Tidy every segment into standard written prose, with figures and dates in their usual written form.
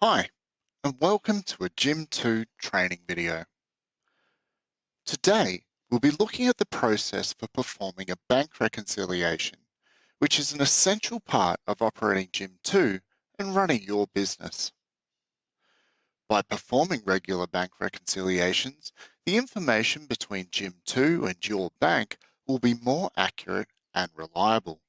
Hi, and welcome to a Jim2 training video. Today, we'll be looking at the process for performing a bank reconciliation, which is an essential part of operating Jim2 and running your business. By performing regular bank reconciliations, the information between Jim2 and your bank will be more accurate and reliable.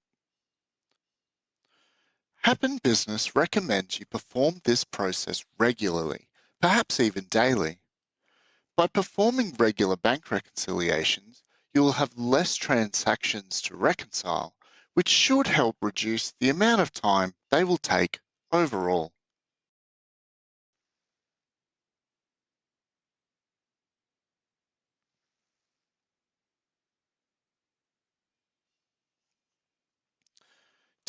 Happen Business recommends you perform this process regularly, perhaps even daily. By performing regular bank reconciliations, you will have less transactions to reconcile, which should help reduce the amount of time they will take overall.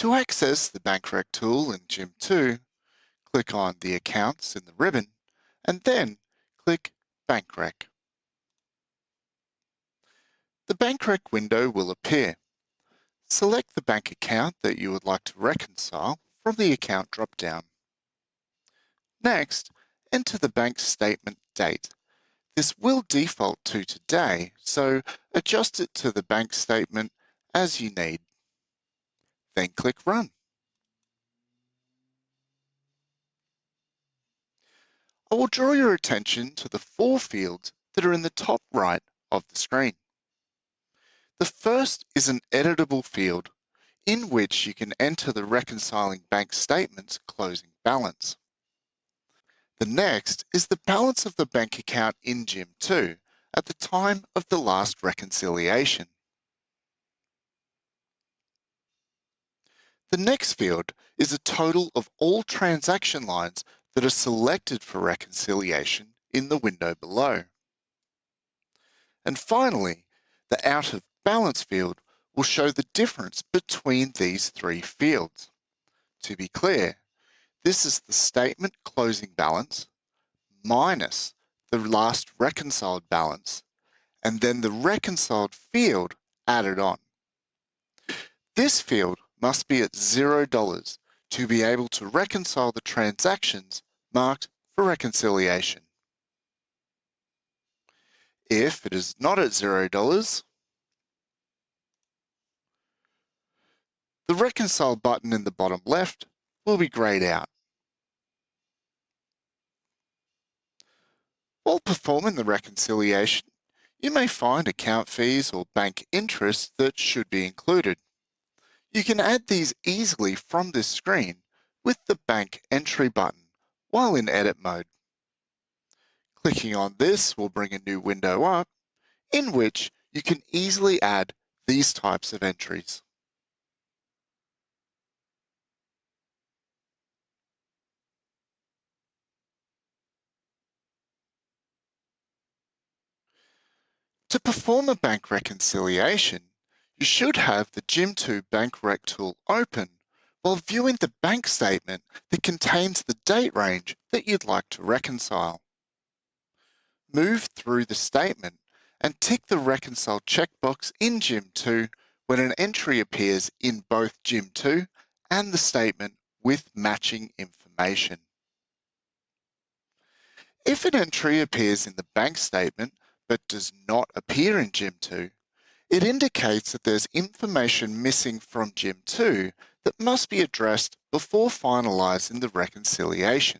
To access the Bank Rec tool in Jim2, click on the Accounts in the ribbon, and then click Bank Rec. The Bank Rec window will appear. Select the bank account that you would like to reconcile from the Account drop-down. Next, enter the bank statement date. This will default to today, so adjust it to the bank statement as you need. Then click Run. I will draw your attention to the four fields that are in the top right of the screen. The first is an editable field in which you can enter the reconciling bank statement's closing balance. The next is the balance of the bank account in Jim2 at the time of the last reconciliation. The next field is a total of all transaction lines that are selected for reconciliation in the window below. And finally, the out of balance field will show the difference between these three fields. To be clear, this is the statement closing balance minus the last reconciled balance, and then the reconciled field added on. This field must be at $0 to be able to reconcile the transactions marked for reconciliation. If it is not at $0, the reconcile button in the bottom left will be grayed out. While performing the reconciliation, you may find account fees or bank interest that should be included. You can add these easily from this screen with the Bank Entry button while in edit mode. Clicking on this will bring a new window up in which you can easily add these types of entries. To perform a bank reconciliation, you should have the Jim2 Bank Rec tool open while viewing the bank statement that contains the date range that you'd like to reconcile. Move through the statement and tick the Reconcile checkbox in Jim2 when an entry appears in both Jim2 and the statement with matching information. If an entry appears in the bank statement but does not appear in Jim2, it indicates that there's information missing from Jim2 that must be addressed before finalizing the reconciliation.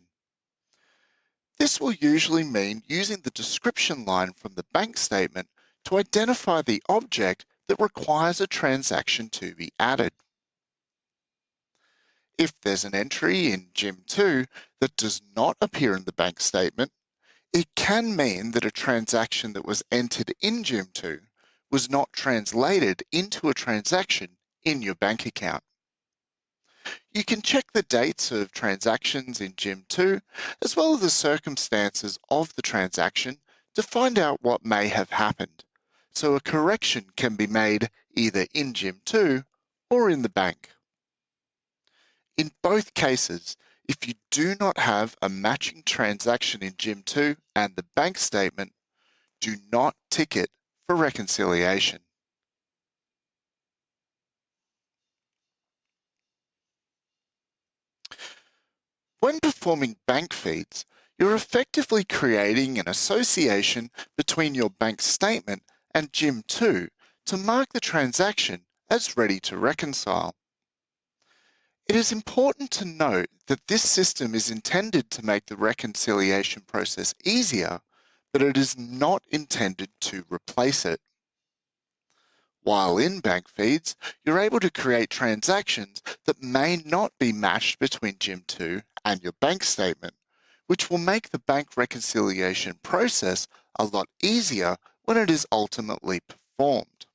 This will usually mean using the description line from the bank statement to identify the object that requires a transaction to be added. If there's an entry in Jim2 that does not appear in the bank statement, it can mean that a transaction that was entered in Jim2 was not translated into a transaction in your bank account. You can check the dates of transactions in Jim2 as well as the circumstances of the transaction to find out what may have happened, so a correction can be made either in Jim2 or in the bank. In both cases, if you do not have a matching transaction in Jim2 and the bank statement, do not tick it for reconciliation. When performing bank feeds, you're effectively creating an association between your bank statement and Jim2 to mark the transaction as ready to reconcile. It is important to note that this system is intended to make the reconciliation process easier, but it is not intended to replace it. While in bank feeds, you're able to create transactions that may not be matched between Jim2 and your bank statement, which will make the bank reconciliation process a lot easier when it is ultimately performed.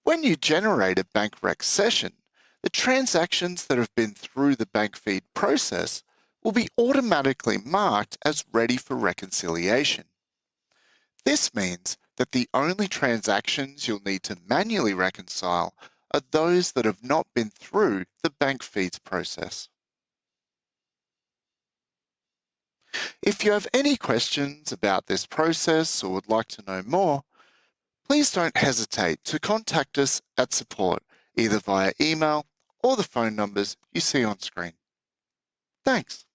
When you generate a bank rec session, the transactions that have been through the bank feed process will be automatically marked as ready for reconciliation. This means that the only transactions you'll need to manually reconcile are those that have not been through the bank feeds process. If you have any questions about this process or would like to know more, please don't hesitate to contact us at support, either via email or the phone numbers you see on screen. Thanks.